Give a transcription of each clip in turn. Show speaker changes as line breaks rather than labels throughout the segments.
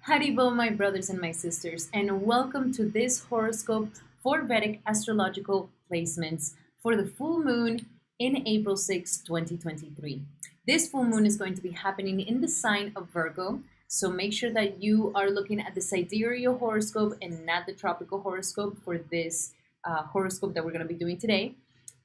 Haribo, my brothers and my sisters, and welcome to this horoscope for Vedic astrological placements for the full moon in April 6, 2023. This full moon is going to be happening in the sign of Virgo, so make sure that you are looking at the sidereal horoscope and not the tropical horoscope for this horoscope that we're going to be doing today.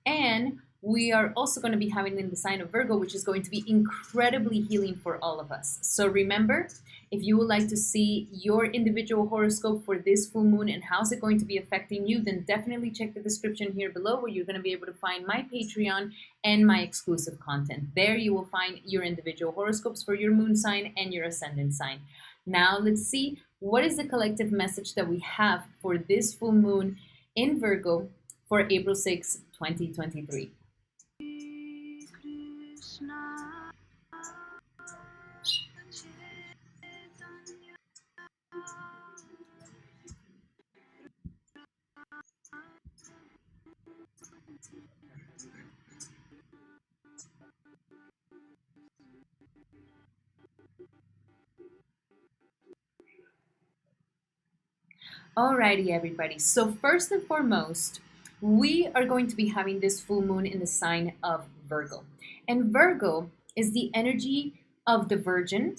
And we are also going to be having in the sign of Virgo, which is going to be incredibly healing for all of us. So remember, if you would like to see your individual horoscope for this full moon and how's it going to be affecting you, then definitely check the description here below where you're going to be able to find my Patreon and my exclusive content. There you will find your individual horoscopes for your moon sign and your ascendant sign. Now let's see what is the collective message that we have for this full moon in Virgo for April 6, 2023. Alrighty, everybody. So first and foremost, we are going to be having this full moon in the sign of Virgo. And Virgo is the energy of the Virgin,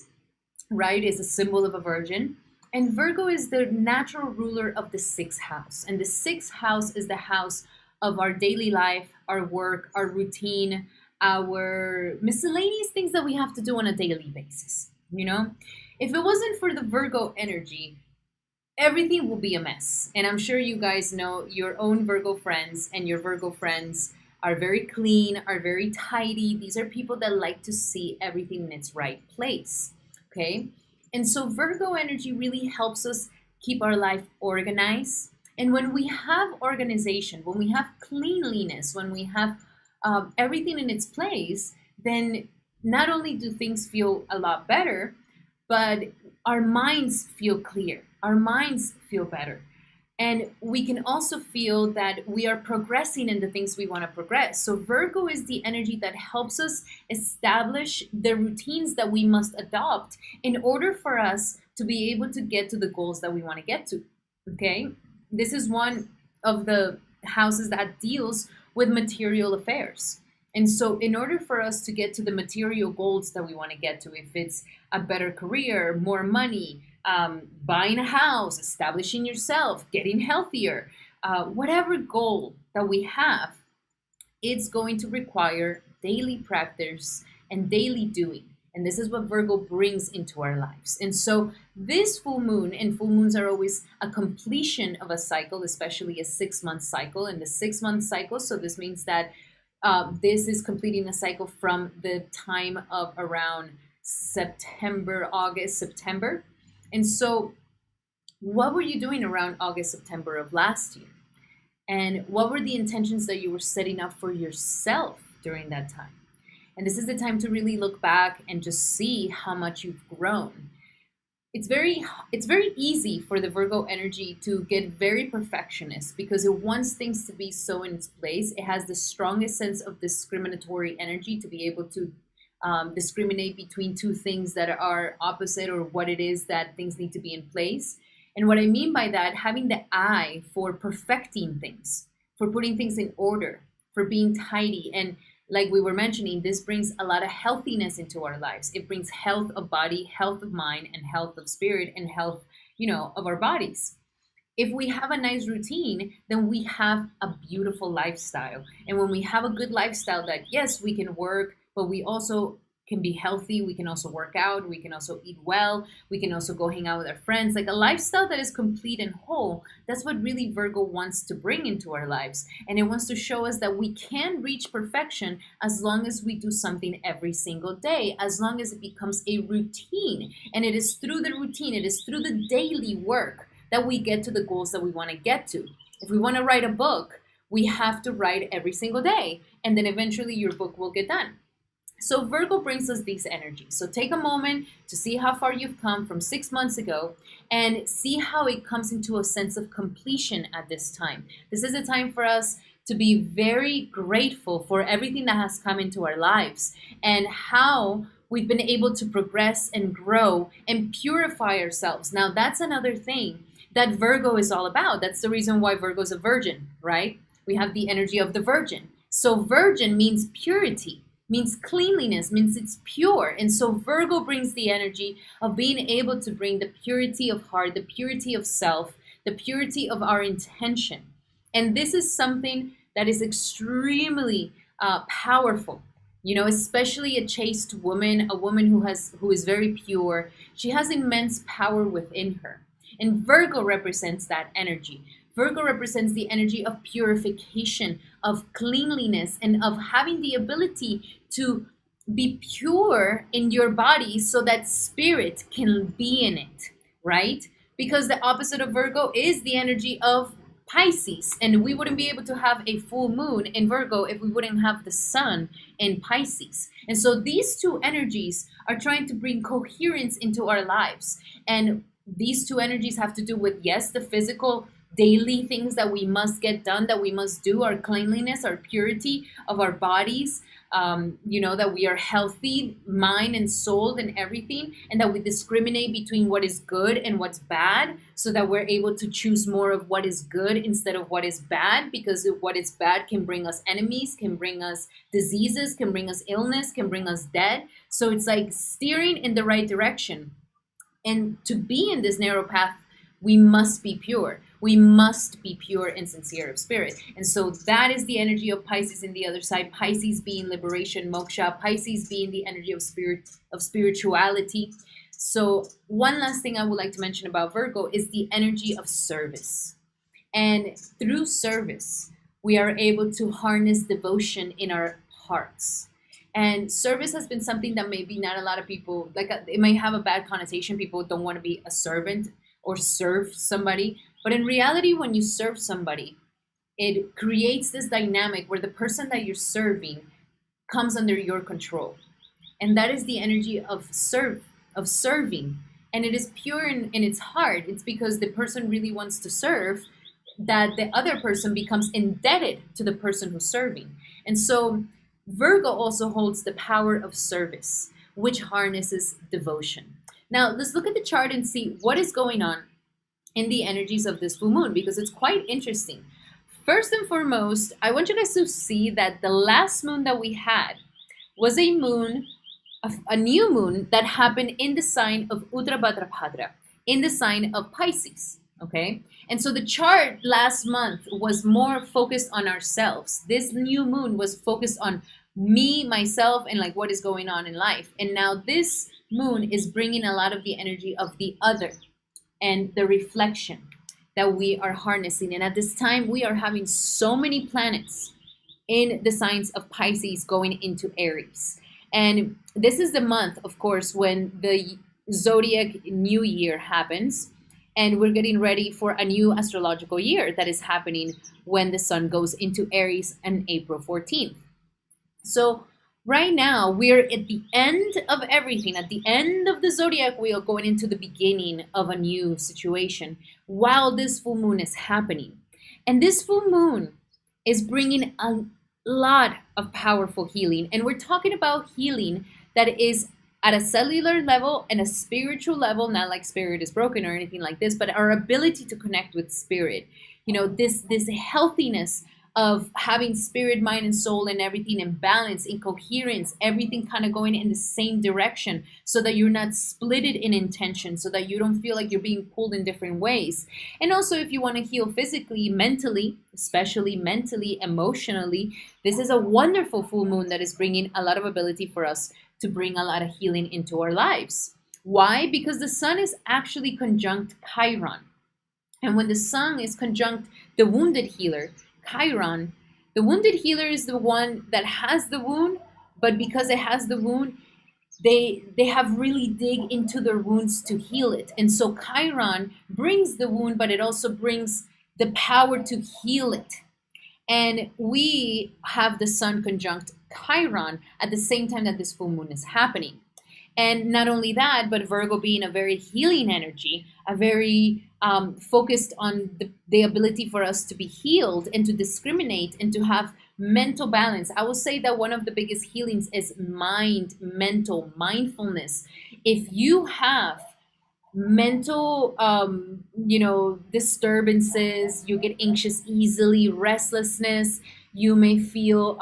right? It's a symbol of a virgin. And Virgo is the natural ruler of the sixth house. And the sixth house is the house of our daily life, our work, our routine, our miscellaneous things that we have to do on a daily basis. You know, if it wasn't for the Virgo energy, everything will be a mess. And I'm sure you guys know your own Virgo friends, and your Virgo friends are very clean, are very tidy. These are people that like to see everything in its right place. Okay. And so Virgo energy really helps us keep our life organized. And when we have organization, when we have cleanliness, when we have everything in its place, then not only do things feel a lot better, but our minds feel clear. Our minds feel better. And we can also feel that we are progressing in the things we want to progress. So Virgo is the energy that helps us establish the routines that we must adopt in order for us to be able to get to the goals that we want to get to. Okay? This is one of the houses that deals with material affairs. And so in order for us to get to the material goals that we want to get to, if it's a better career, more money, buying a house, establishing yourself, getting healthier, whatever goal that we have, it's going to require daily practice and daily doing. And this is what Virgo brings into our lives. And so this full moon, and full moons are always a completion of a cycle, especially a 6-month cycle. And the 6-month cycle, so this means that this is completing a cycle from the time of around September, August, September. And so what were you doing around August, September of last year? And what were the intentions that you were setting up for yourself during that time? And this is the time to really look back and just see how much you've grown. It's very easy for the Virgo energy to get very perfectionist because it wants things to be so in its place. It has the strongest sense of discriminatory energy to be able to discriminate between two things that are opposite, or what it is that things need to be in place. And what I mean by that, having the eye for perfecting things, for putting things in order, for being tidy. And like we were mentioning, this brings a lot of healthiness into our lives. It brings health of body, health of mind, and health of spirit, and health, of our bodies. If we have a nice routine, then we have a beautiful lifestyle. And when we have a good lifestyle, that yes, we can work, but we also can be healthy. We can also work out. We can also eat well. We can also go hang out with our friends. Like a lifestyle that is complete and whole. That's what really Virgo wants to bring into our lives. And it wants to show us that we can reach perfection as long as we do something every single day, as long as it becomes a routine. And it is through the routine, it is through the daily work that we get to the goals that we want to get to. If we want to write a book, we have to write every single day. And then eventually your book will get done. So Virgo brings us these energies. So take a moment to see how far you've come from 6 months ago and see how it comes into a sense of completion at this time. This is a time for us to be very grateful for everything that has come into our lives and how we've been able to progress and grow and purify ourselves. Now, that's another thing that Virgo is all about. That's the reason why Virgo is a virgin, right? We have the energy of the virgin. So virgin means purity, means cleanliness, means it's pure. And so Virgo brings the energy of being able to bring the purity of heart, the purity of self, the purity of our intention. And this is something that is extremely powerful. You know, especially a chaste woman, a woman who is very pure, she has immense power within her. And Virgo represents that energy. Virgo represents the energy of purification, of cleanliness, and of having the ability to be pure in your body so that spirit can be in it, right? Because the opposite of Virgo is the energy of Pisces, and we wouldn't be able to have a full moon in Virgo if we wouldn't have the sun in Pisces. And so these two energies are trying to bring coherence into our lives. And these two energies have to do with, yes, the physical daily things that we must get done, that we must do, our cleanliness, our purity of our bodies, that we are healthy, mind and soul and everything, and that we discriminate between what is good and what's bad, so that we're able to choose more of what is good instead of what is bad, because what is bad can bring us enemies, can bring us diseases, can bring us illness, can bring us death. So it's like steering in the right direction. And to be in this narrow path, we must be pure. We must be pure and sincere of spirit. And so that is the energy of Pisces in the other side. Pisces being liberation, moksha. Pisces being the energy of spirit, of spirituality. So one last thing I would like to mention about Virgo is the energy of service. And through service, we are able to harness devotion in our hearts. And service has been something that maybe not a lot of people, like it may have a bad connotation. People don't want to be a servant or serve somebody. But in reality, when you serve somebody, it creates this dynamic where the person that you're serving comes under your control. And that is the energy of serving. And it is pure in its heart. It's because the person really wants to serve that the other person becomes indebted to the person who's serving. And so Virgo also holds the power of service, which harnesses devotion. Now, let's look at the chart and see what is going on in the energies of this full moon, because it's quite interesting. First and foremost, I want you guys to see that the last moon that we had was a new moon that happened in the sign of Uttarabhadrapada, in the sign of Pisces, okay? And so the chart last month was more focused on ourselves. This new moon was focused on me, myself, and like what is going on in life. And now this moon is bringing a lot of the energy of the other and the reflection that we are harnessing. And at this time, we are having so many planets in the signs of Pisces going into Aries. And this is the month, of course, when the zodiac new year happens. And we're getting ready for a new astrological year that is happening when the sun goes into Aries on April 14th. So right now, we're at the end of everything, at the end of the zodiac wheel, going into the beginning of a new situation while this full moon is happening. And this full moon is bringing a lot of powerful healing. And we're talking about healing that is at a cellular level and a spiritual level, not like spirit is broken or anything like this, but our ability to connect with spirit. You know, this healthiness of having spirit, mind, and soul and everything in balance, in coherence, everything kind of going in the same direction, so that you're not splitted in intention, so that you don't feel like you're being pulled in different ways. And also, if you want to heal physically, mentally, especially mentally, emotionally, this is a wonderful full moon that is bringing a lot of ability for us to bring a lot of healing into our lives. Why? Because the sun is actually conjunct Chiron. And when the sun is conjunct the wounded healer, Chiron, the wounded healer is the one that has the wound, but because it has the wound, they have really dig into their wounds to heal it. And so Chiron brings the wound, but it also brings the power to heal it. And we have the sun conjunct Chiron at the same time that this full moon is happening. And not only that, but Virgo being a very healing energy, a very focused on the ability for us to be healed and to discriminate and to have mental balance. I will say that one of the biggest healings is mental mindfulness. If you have mental disturbances, you get anxious easily, restlessness, you may feel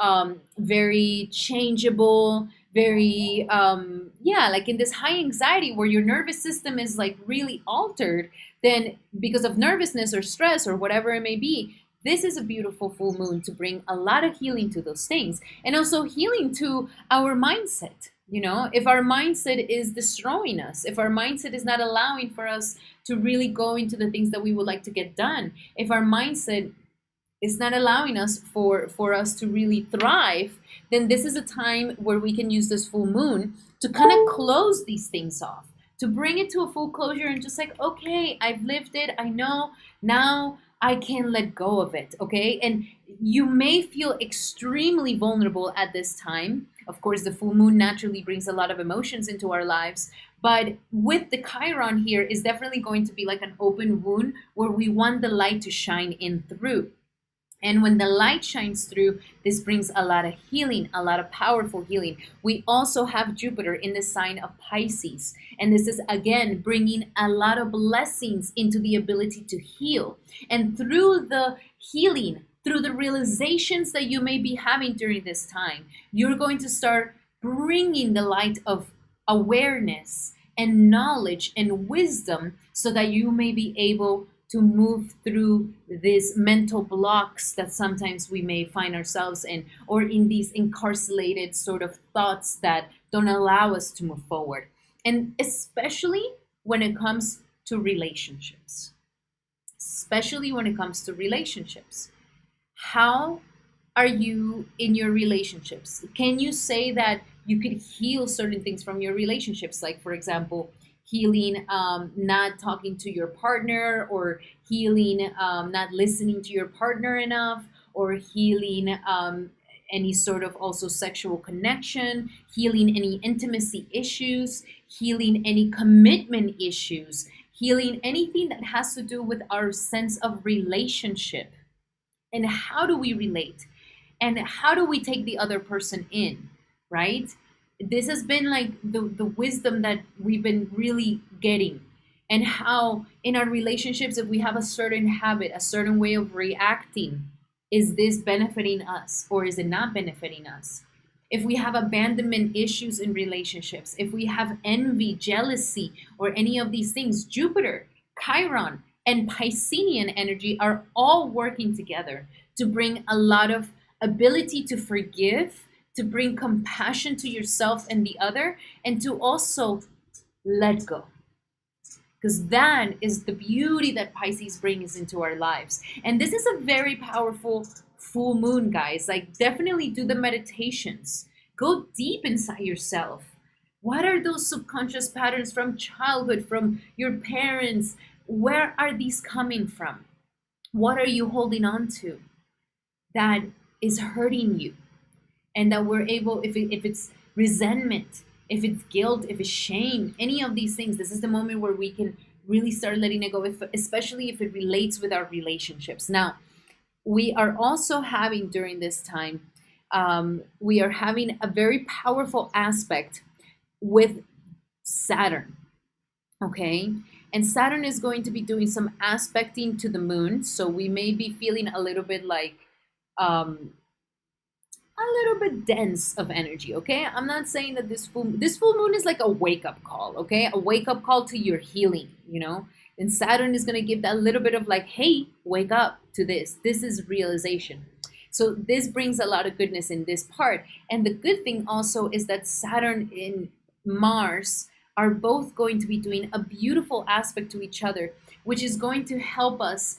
very changeable, very like in this high anxiety where your nervous system is like really altered, then because of nervousness or stress or whatever it may be, this is a beautiful full moon to bring a lot of healing to those things, and also healing to our mindset. If our mindset is destroying us, if our mindset is not allowing for us to really go into the things that we would like to get done, if our mindset is not allowing us for us to really thrive, then this is a time where we can use this full moon to kind of close these things off, to bring it to a full closure and just like, okay, I've lived it, I know, now I can let go of it, okay? And you may feel extremely vulnerable at this time. Of course, the full moon naturally brings a lot of emotions into our lives, but with the Chiron here is definitely going to be like an open wound where we want the light to shine in through. And when the light shines through, this brings a lot of healing, a lot of powerful healing. We also have Jupiter in the sign of Pisces. And this is, again, bringing a lot of blessings into the ability to heal. And through the healing, through the realizations that you may be having during this time, you're going to start bringing the light of awareness and knowledge and wisdom so that you may be able to move through these mental blocks that sometimes we may find ourselves in, or in these incarcerated sort of thoughts that don't allow us to move forward. And especially when it comes to relationships. Especially when it comes to relationships. How are you in your relationships? Can you say that you could heal certain things from your relationships? Like, for example, healing not talking to your partner, or healing not listening to your partner enough, or healing any sort of also sexual connection, healing any intimacy issues, healing any commitment issues, healing anything that has to do with our sense of relationship. And how do we relate? And how do we take the other person in, right? This has been like the wisdom that we've been really getting, and how in our relationships, if we have a certain habit, a certain way of reacting, is this benefiting us or is it not benefiting us? If we have abandonment issues in relationships, if we have envy, jealousy, or any of these things, Jupiter, Chiron, and Piscean energy are all working together to bring a lot of ability to forgive, to bring compassion to yourself and the other, and to also let go. Because that is the beauty that Pisces brings into our lives. And this is a very powerful full moon, guys. Like, definitely do the meditations. Go deep inside yourself. What are those subconscious patterns from childhood, from your parents? Where are these coming from? What are you holding on to that is hurting you? And that we're able, if it's resentment, if it's guilt, if it's shame, any of these things, this is the moment where we can really start letting it go, especially if it relates with our relationships. Now, we are also having during this time, we are having a very powerful aspect with Saturn, okay? And Saturn is going to be doing some aspecting to the moon, so we may be feeling a little bit like, a little bit dense of energy, okay? I'm not saying that this full moon is like a wake-up call, okay? A wake-up call to your healing, And Saturn is going to give that little bit of like, hey, wake up to this. This is realization. So this brings a lot of goodness in this part. And the good thing also is that Saturn and Mars are both going to be doing a beautiful aspect to each other, which is going to help us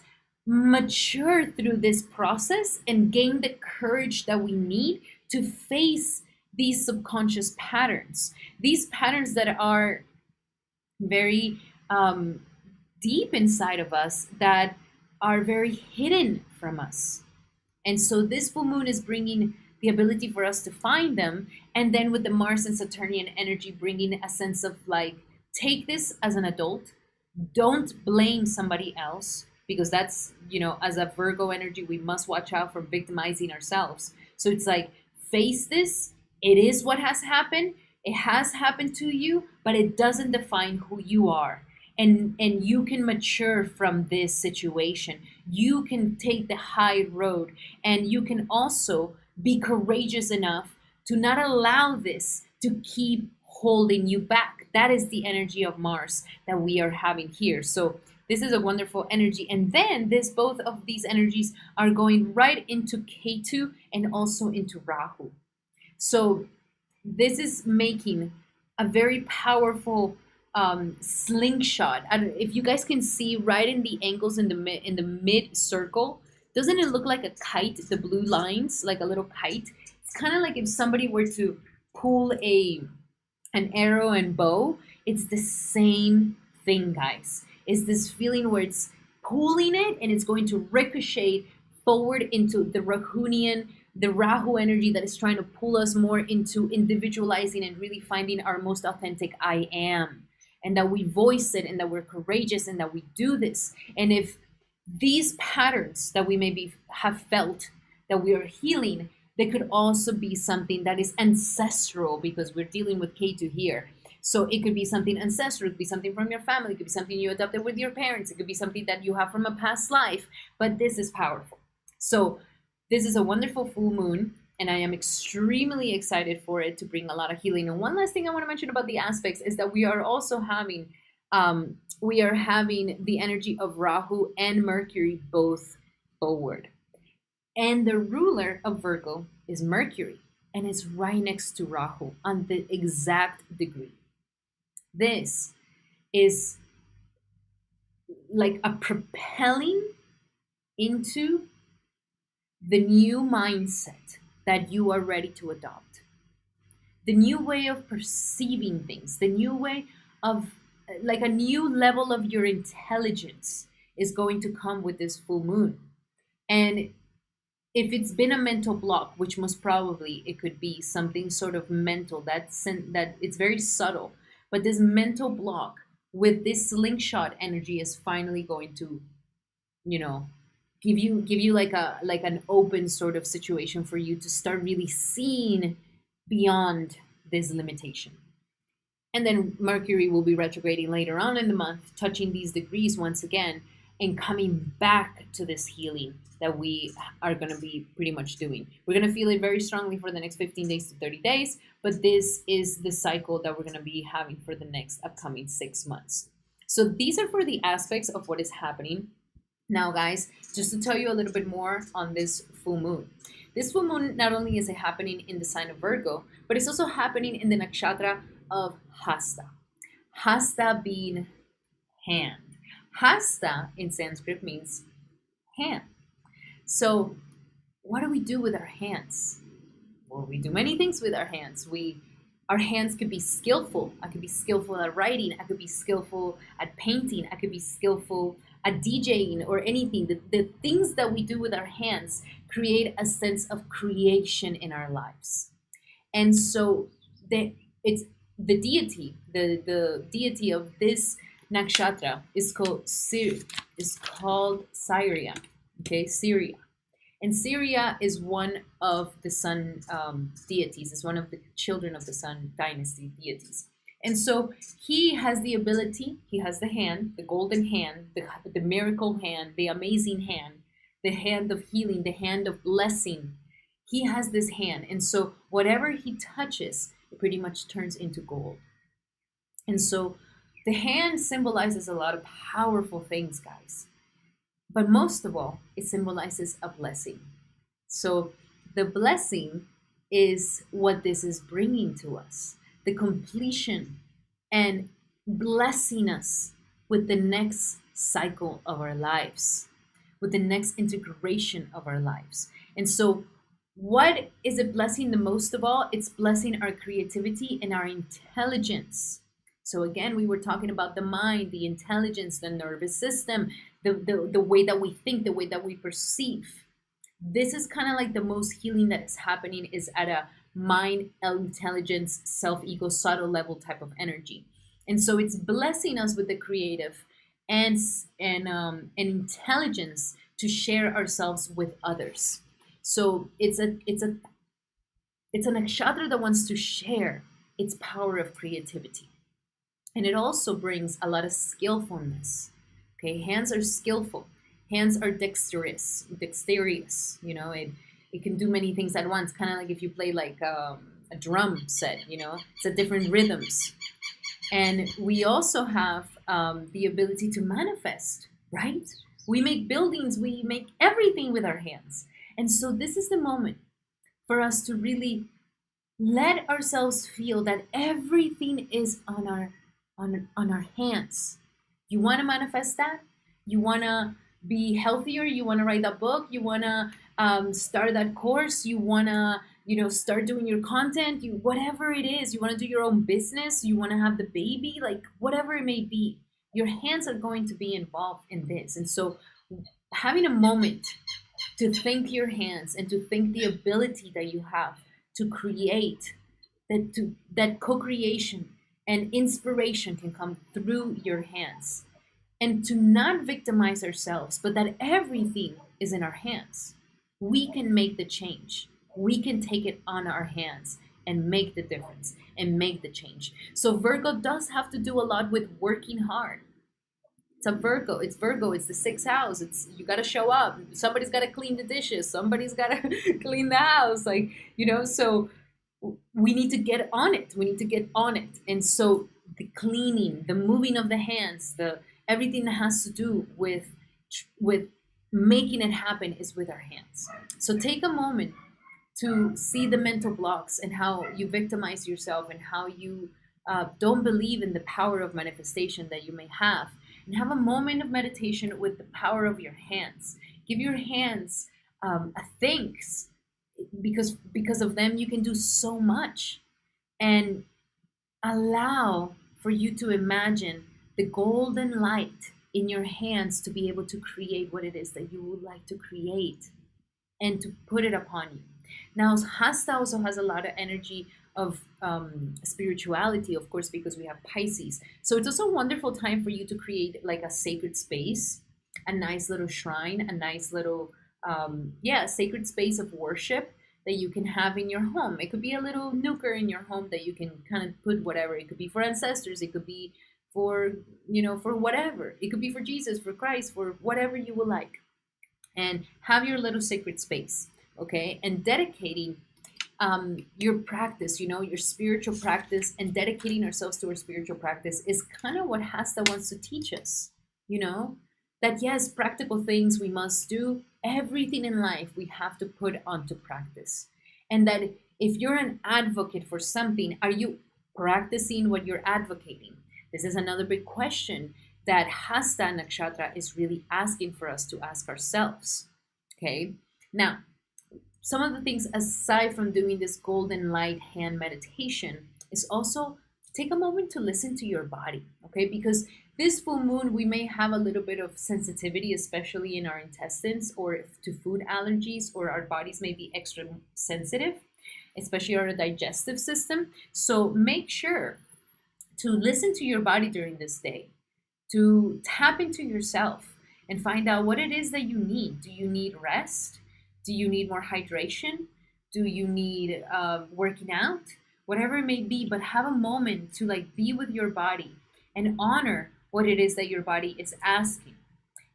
mature through this process and gain the courage that we need to face these subconscious patterns. These patterns that are very deep inside of us, that are very hidden from us. And so this full moon is bringing the ability for us to find them. And then with the Mars and Saturnian energy, bringing a sense of like, take this as an adult. Don't blame somebody else, because that's, as a Virgo energy, we must watch out for victimizing ourselves. So it's like, face this. It is what has happened. It has happened to you, but it doesn't define who you are. And you can mature from this situation. You can take the high road, and you can also be courageous enough to not allow this to keep holding you back. That is the energy of Mars that we are having here. So this is a wonderful energy. And then this both of these energies are going right into Ketu and also into Rahu. So this is making a very powerful slingshot. If you guys can see right in the angles in the mid circle, doesn't it look like a kite? The blue lines, like a little kite. It's kind of like if somebody were to pull an arrow and bow. It's the same thing, guys. It's this feeling where it's pulling it and it's going to ricochet forward into the Rahunian, the Rahu energy that is trying to pull us more into individualizing and really finding our most authentic I am. And that we voice it, and that we're courageous, and that we do this. And if these patterns that we maybe have felt that we are healing, they could also be something that is ancestral, because we're dealing with Ketu here. So it could be something ancestral, it could be something from your family, it could be something you adopted with your parents, it could be something that you have from a past life. But this is powerful. So this is a wonderful full moon, and I am extremely excited for it to bring a lot of healing. And one last thing I want to mention about the aspects is that we are also having the energy of Rahu and Mercury both forward. And the ruler of Virgo is Mercury, and it's right next to Rahu on the exact degree. This is like a propelling into the new mindset that you are ready to adopt, the new way of perceiving things, the new way of, like, a new level of your intelligence is going to come with this full moon. And if it's been a mental block, which most probably it could be something sort of mental that it's very subtle, but this mental block with this slingshot energy is finally going to, give you like an open sort of situation for you to start really seeing beyond this limitation. And then Mercury will be retrograding later on in the month, touching these degrees once again, and coming back to this healing that we are going to be pretty much doing. We're going to feel it very strongly for the next 15 days to 30 days, but this is the cycle that we're going to be having for the next upcoming 6 months. So these are for the aspects of what is happening. Now, guys, just to tell you a little bit more on this full moon. This full moon, not only is it happening in the sign of Virgo, but it's also happening in the nakshatra of Hasta. Hasta being hand. Hasta in Sanskrit means hand. So what do we do with our hands? Well, we do many things with our hands. Our hands could be skillful. I could be skillful at writing. I could be skillful at painting. I could be skillful at DJing or anything. The things that we do with our hands create a sense of creation in our lives. And so it's the deity, the deity of this nakshatra is called Syria. Okay, Syria. And Syria is one of the sun deities. It's one of the children of the sun dynasty deities. And so he has the ability, he has the hand, the golden hand, the miracle hand, the amazing hand, the hand of healing, the hand of blessing. He has this hand. And so whatever he touches, it pretty much turns into gold. And so the hand symbolizes a lot of powerful things, guys. But most of all, it symbolizes a blessing. So the blessing is what this is bringing to us, the completion and blessing us with the next cycle of our lives, with the next integration of our lives. And so what is it blessing the most of all? It's blessing our creativity and our intelligence. So again, we were talking about the mind, the intelligence, the nervous system, the way that we think, the way that we perceive. This is kind of like the most healing that is happening is at a mind, intelligence, self-ego, subtle level type of energy. And so it's blessing us with the creative and intelligence to share ourselves with others. So it's a nakshatra that wants to share its power of creativity. And it also brings a lot of skillfulness. Okay, hands are skillful. Hands are dexterous. It can do many things at once. Kind of like if you play like a drum set. It's a different rhythms. And we also have the ability to manifest, right? We make buildings. We make everything with our hands. And so this is the moment for us to really let ourselves feel that everything is on our hands. You want to manifest that? You want to be healthier? You want to write that book? You want to start that course? You want to start doing your content? You whatever it is. You want to do your own business? You want to have the baby? Like whatever it may be, your hands are going to be involved in this. And so having a moment to thank your hands and to thank the ability that you have to create, that co-creation and inspiration can come through your hands, and to not victimize ourselves, but that everything is in our hands. We can make the change. We can take it on our hands and make the difference and make the change. So Virgo does have to do a lot with working hard. It's a Virgo. It's Virgo. It's the sixth house. It's you got to show up. Somebody's got to clean the dishes. Somebody's got to clean the house. So we need to get on it. We need to get on it. And so the cleaning, the moving of the hands, the everything that has to do with making it happen is with our hands. So take a moment to see the mental blocks and how you victimize yourself and how you don't believe in the power of manifestation that you may have, and have a moment of meditation with the power of your hands. Give your hands a thanks, because of them you can do so much, and allow for you to imagine the golden light in your hands to be able to create what it is that you would like to create and to put it upon you. Now, Hasta also has a lot of energy of spirituality, of course, because we have Pisces. So it's also a wonderful time for you to create like a sacred space, a nice little shrine, a nice little, sacred space of worship that you can have in your home. It could be a little nooker in your home that you can kind of put whatever. It could be for ancestors. It could be for, for whatever. It could be for Jesus, for Christ, for whatever you would like. And have your little sacred space, okay? And dedicating your practice, your spiritual practice, and dedicating ourselves to our spiritual practice is kind of what Hasta wants to teach us, that yes, practical things we must do. Everything in life we have to put onto practice. And that if you're an advocate for something, are you practicing what you're advocating? This is another big question that Hasta Nakshatra is really asking for us to ask ourselves. Okay, now, some of the things aside from doing this golden light hand meditation is also take a moment to listen to your body, okay? Because this full moon, we may have a little bit of sensitivity, especially in our intestines or to food allergies, or our bodies may be extra sensitive, especially our digestive system. So make sure to listen to your body during this day, to tap into yourself and find out what it is that you need. Do you need rest? Do you need more hydration? Do you need working out? Whatever it may be, but have a moment to be with your body and honor what it is that your body is asking.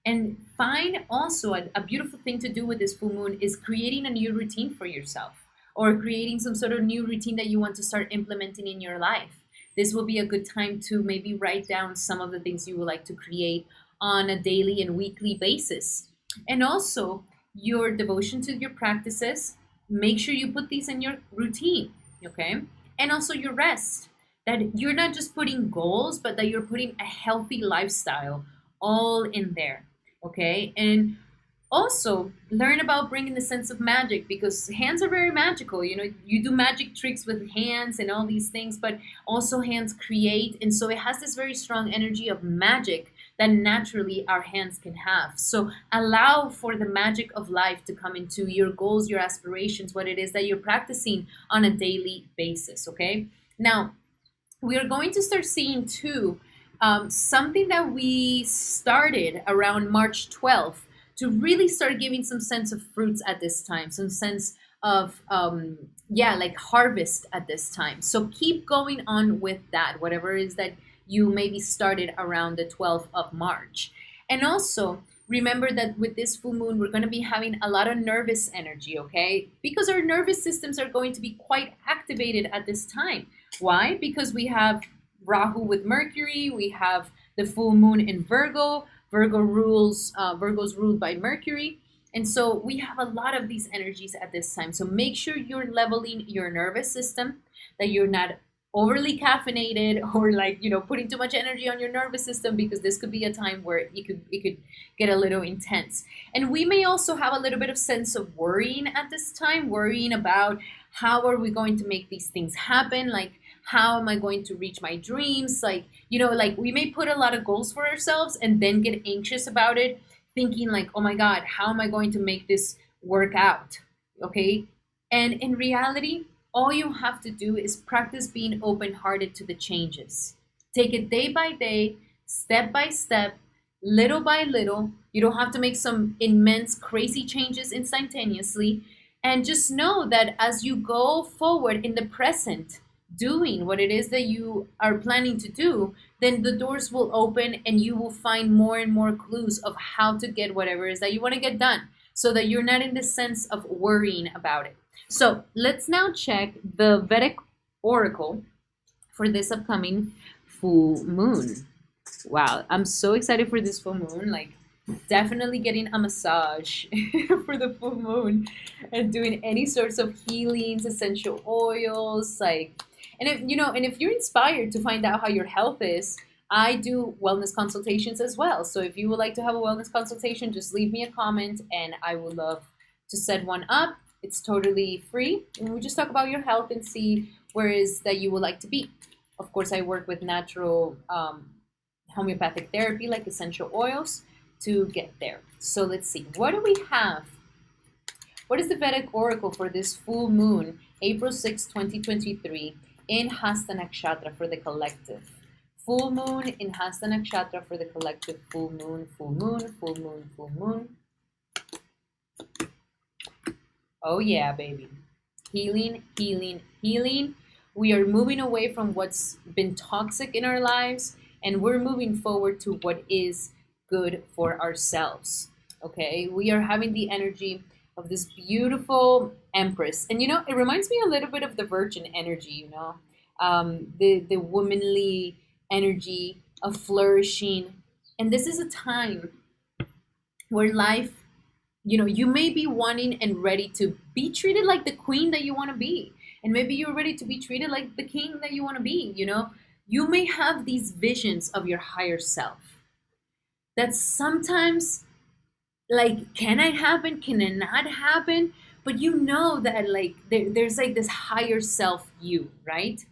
And find also a beautiful thing to do with this full moon is creating a new routine for yourself, or creating some sort of new routine that you want to start implementing in your life. This will be a good time to maybe write down some of the things you would like to create on a daily and weekly basis. And also your devotion to your practices, make sure you put these in your routine, okay? And also your rest, that you're not just putting goals, but that you're putting a healthy lifestyle all in there, okay? And also learn about bringing the sense of magic, because hands are very magical. You do magic tricks with hands and all these things, but also hands create. And so it has this very strong energy of magic that naturally our hands can have. So allow for the magic of life to come into your goals, your aspirations, what it is that you're practicing on a daily basis, okay? Now, we are going to start seeing too something that we started around March 12th to really start giving some sense of fruits at this time, some sense of yeah, like harvest at this time. So keep going on with that, whatever it is that you maybe started around the 12th of March. And also remember that with this full moon, we're going to be having a lot of nervous energy, okay? Because our nervous systems are going to be quite activated at this time. Why? Because we have Rahu with Mercury, we have the full moon in Virgo. Virgo's ruled by Mercury. And so we have a lot of these energies at this time. So make sure you're leveling your nervous system, that you're not overly caffeinated or like, putting too much energy on your nervous system, because this could be a time where it could get a little intense. And we may also have a little bit of sense of worrying at this time, worrying about how are we going to make these things happen? Like, how am I going to reach my dreams? Like, like we may put a lot of goals for ourselves and then get anxious about it, thinking like, oh my God, how am I going to make this work out? Okay. And in reality, all you have to do is practice being open-hearted to the changes. Take it day by day, step by step, little by little. You don't have to make some immense, crazy changes instantaneously. And just know that as you go forward in the present, doing what it is that you are planning to do, then the doors will open and you will find more and more clues of how to get whatever it is that you want to get done, so that you're not in the sense of worrying about it. So let's now check the Vedic oracle for this upcoming full moon. Wow, I'm so excited for this full moon. Like, definitely getting a massage for the full moon and doing any sorts of healings, essential oils, like, and if you're inspired to find out how your health is, I do wellness consultations as well. So if you would like to have a wellness consultation, just leave me a comment and I would love to set one up. It's totally free, and we just talk about your health and see where it is that you would like to be. Of course, I work with natural homeopathic therapy, like essential oils, to get there. So let's see. What do we have? What is the Vedic oracle for this full moon, April 6, 2023, in Hasta Nakshatra for the collective? Full moon in Hasta Nakshatra for the collective. Full moon, full moon, full moon, full moon. Oh yeah, baby. Healing, healing, healing. We are moving away from what's been toxic in our lives, and we're moving forward to what is good for ourselves. Okay, we are having the energy of this beautiful Empress, and it reminds me a little bit of the Virgin energy. The womanly energy of flourishing, and this is a time where life, you may be wanting and ready to be treated like the queen that you want to be, and maybe you're ready to be treated like the king that you want to be. You may have these visions of your higher self that sometimes, like, can it happen? Can it not happen? But that like there's like this higher self you, right?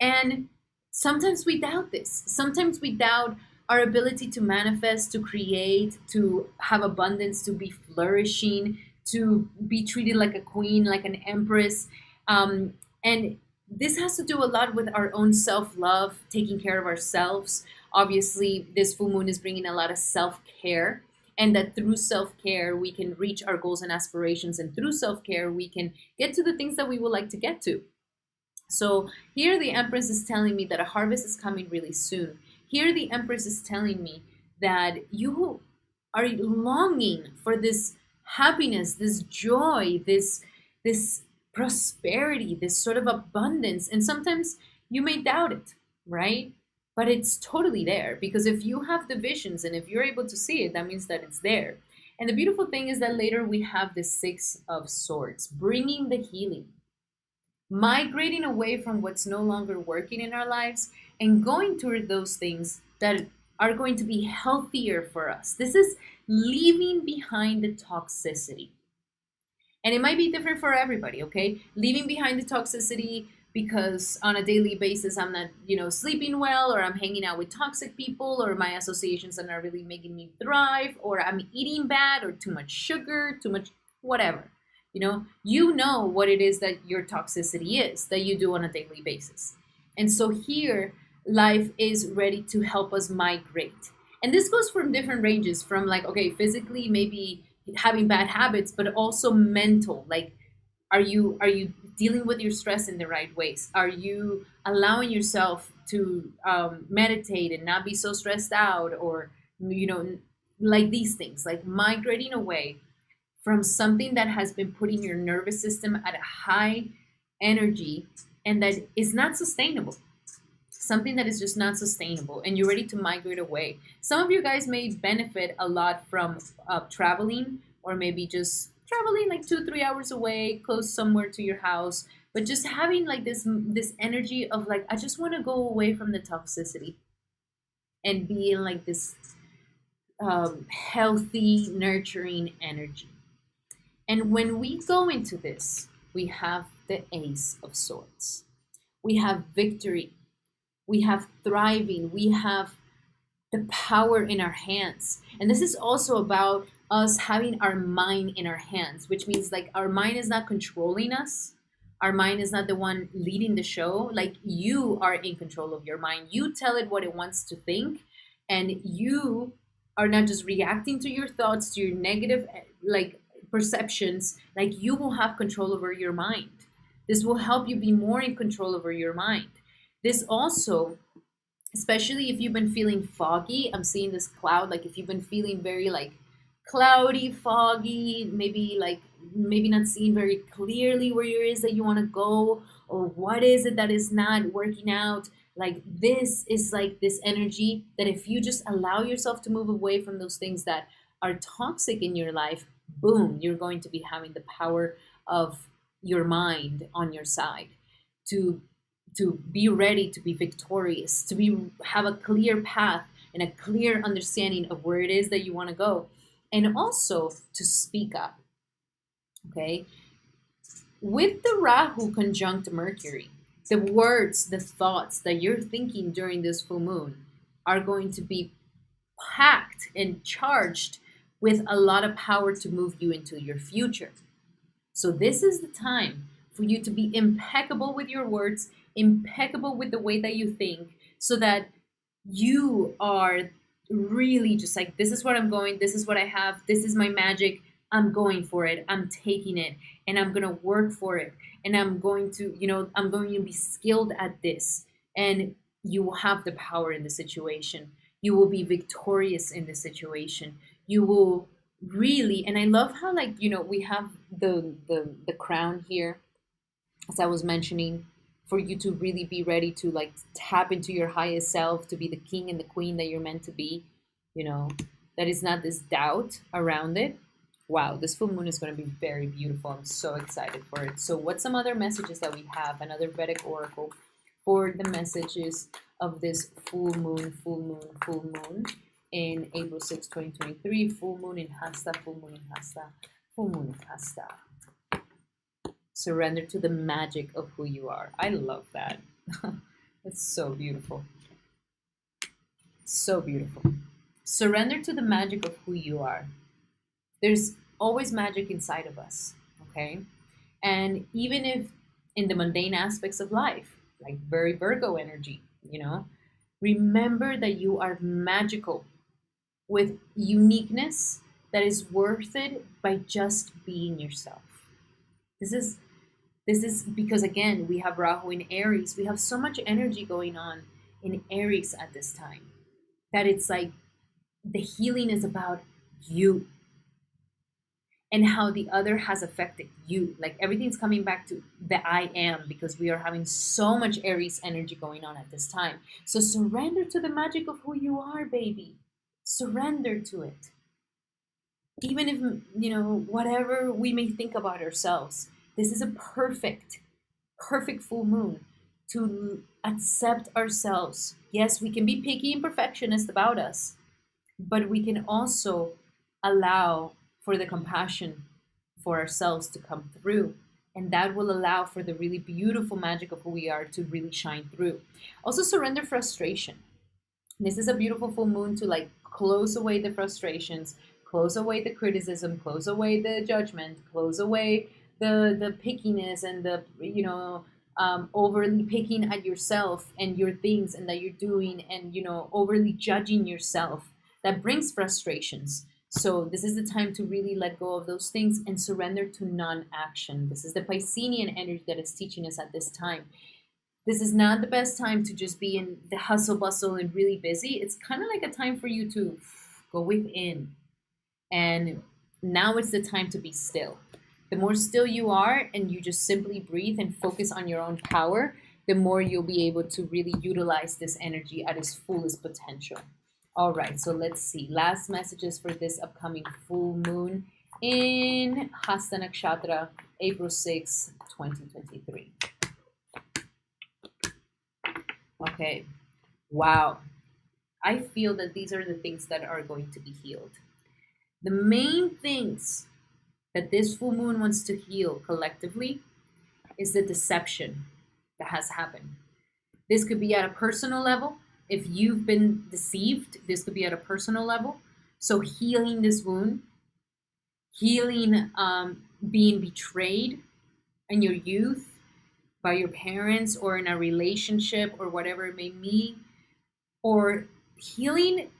And sometimes we doubt this. Sometimes we doubt our ability to manifest, to create, to have abundance, to be flourishing, to be treated like a queen, like an empress. And this has to do a lot with our own self-love, taking care of ourselves. Obviously, this full moon is bringing a lot of self-care, and that through self-care, we can reach our goals and aspirations. And through self-care, we can get to the things that we would like to get to. So here the Empress is telling me that a harvest is coming really soon. Here the Empress is telling me that you are longing for this happiness, this joy, this prosperity, this sort of abundance. And sometimes you may doubt it, right? But it's totally there, because if you have the visions and if you're able to see it, that means that it's there. And the beautiful thing is that later we have the Six of Swords, bringing the healing, migrating away from what's no longer working in our lives and going toward those things that are going to be healthier for us. This is leaving behind the toxicity. And it might be different for everybody, okay? Leaving behind the toxicity because on a daily basis, I'm not, sleeping well, or I'm hanging out with toxic people, or my associations are not really making me thrive, or I'm eating bad, or too much sugar, too much whatever. You know what it is that your toxicity is, that you do on a daily basis. And so here, life is ready to help us migrate. And this goes from different ranges, from like, okay, physically maybe having bad habits, but also mental. Like, are you dealing with your stress in the right ways? Are you allowing yourself to meditate and not be so stressed out, or you know, like these things, like migrating away from something that has been putting your nervous system at a high energy and that is not sustainable, something that is just not sustainable, and you're ready to migrate away. Some of you guys may benefit a lot from traveling, or maybe just traveling like 2 3 hours away, close somewhere to your house, but just having like this energy of like, I just want to go away from the toxicity and be in like this healthy, nurturing energy. And when we go into this, we have the Ace of Swords. We have victory. We have thriving. We have the power in our hands. And this is also about us having our mind in our hands, which means like our mind is not controlling us. Our mind is not the one leading the show. Like, you are in control of your mind. You tell it what it wants to think, and you are not just reacting to your thoughts, to your negative like perceptions. Like, you will have control over your mind. This will help you be more in control over your mind. This also, especially if you've been feeling foggy, I'm seeing this cloud, like if you've been feeling very like cloudy, foggy, maybe like maybe not seeing very clearly where it is that you want to go, or what is it that is not working out. Like, this is like this energy that if you just allow yourself to move away from those things that are toxic in your life, boom, you're going to be having the power of your mind on your side to be ready to be victorious, to be have a clear path and a clear understanding of where it is that you want to go, and also to speak up. Okay, with the Rahu conjunct Mercury, the words, the thoughts that you're thinking during this full moon are going to be packed and charged with a lot of power to move you into your future. So this is the time for you to be impeccable with your words, impeccable with the way that you think, so that you are really just like, this is what I'm going, this is what I have, this is my magic, I'm going for it, I'm taking it, and I'm going to work for it, and I'm going to, I'm going to be skilled at this, and you will have the power in the situation. You will be victorious in the situation. You will really, and I love how, like, we have the crown here, as I was mentioning, for you to really be ready to like tap into your highest self, to be the king and the queen that you're meant to be, that is not this doubt around it. Wow, this full moon is going to be very beautiful. I'm so excited for it. So what's some other messages that we have? Another Vedic oracle for the messages of this full moon, in April 6, 2023, full moon in Hasta, full moon in Hasta, full moon in Hasta. Surrender to the magic of who you are. I love that. It's so beautiful. So beautiful. Surrender to the magic of who you are. There's always magic inside of us, okay? And even if in the mundane aspects of life, like very Virgo energy, remember that you are magical with uniqueness that is worth it by just being yourself. This is because, again, we have Rahu in Aries. We have so much energy going on in Aries at this time that it's like the healing is about you and how the other has affected you. Like, everything's coming back to the I am, because we are having so much Aries energy going on at this time. So surrender to the magic of who you are, baby. Surrender to it. Even if, whatever we may think about ourselves, this is a perfect full moon to accept ourselves. Yes, we can be picky and perfectionist about us, but we can also allow for the compassion for ourselves to come through. And that will allow for the really beautiful magic of who we are to really shine through. Also, surrender frustration. This is a beautiful full moon to like close away the frustrations, close away the criticism, close away the judgment, close away the pickiness and the overly picking at yourself and your things and that you're doing, and overly judging yourself. that brings frustrations. So this is the time to really let go of those things and surrender to non-action. This is the Piscean energy that is teaching us at this time. This is not the best time to just be in the hustle bustle and really busy. It's kind of like a time for you to go within. And now it's the time to be still. The more still you are and you just simply breathe and focus on your own power, the more you'll be able to really utilize this energy at its fullest potential. All right, so let's see. Last messages for this upcoming full moon in Hasta Nakshatra, April 6, 2023. Okay, wow. I feel that these are the things that are going to be healed. The main things that this full moon wants to heal collectively is the deception that has happened. This could be at a personal level. If you've been deceived, this could be at a personal level. So healing this wound, healing being betrayed in your youth by your parents or in a relationship or whatever it may be, or healing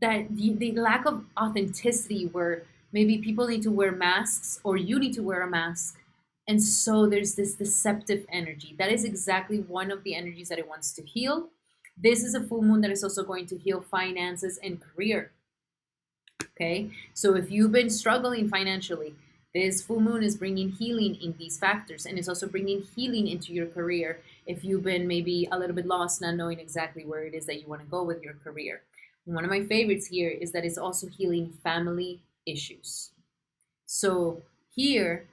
that the lack of authenticity where maybe people need to wear masks or you need to wear a mask. And so there's this deceptive energy. That is exactly one of the energies that it wants to heal. This is a full moon that is also going to heal finances and career. Okay, so if you've been struggling financially, this full moon is bringing healing in these factors, and it's also bringing healing into your career. If you've been maybe a little bit lost, not knowing exactly where it is that you want to go with your career. One of my favorites here is that it's also healing family issues. So here,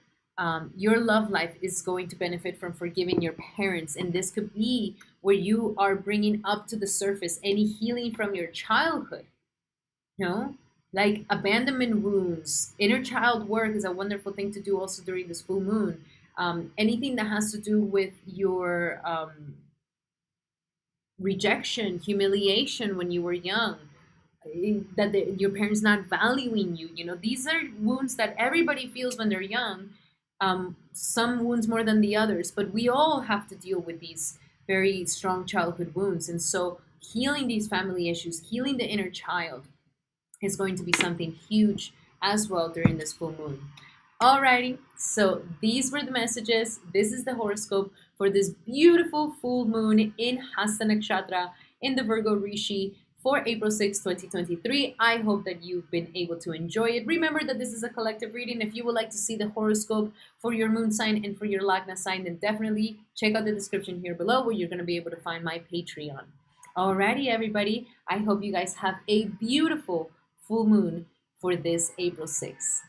your love life is going to benefit from forgiving your parents. And this could be where you are bringing up to the surface any healing from your childhood. You know, like abandonment wounds. Inner child work is a wonderful thing to do also during this full moon. Anything that has to do with your rejection, humiliation when you were young, that your parents not valuing you. You know, these are wounds that everybody feels when they're young. Some wounds more than the others, but we all have to deal with these very strong childhood wounds. And so healing these family issues, healing the inner child is going to be something huge as well during this full moon. Alrighty, so these were the messages. This is the horoscope for this beautiful full moon in Hasta Nakshatra in the Virgo Rishi for April 6, 2023. I hope that you've been able to enjoy it. Remember that this is a collective reading. If you would like to see the horoscope for your moon sign and for your Lagna sign, then definitely check out the description here below where you're going to be able to find my Patreon. Alrighty, everybody. I hope you guys have a beautiful full moon for this April 6th.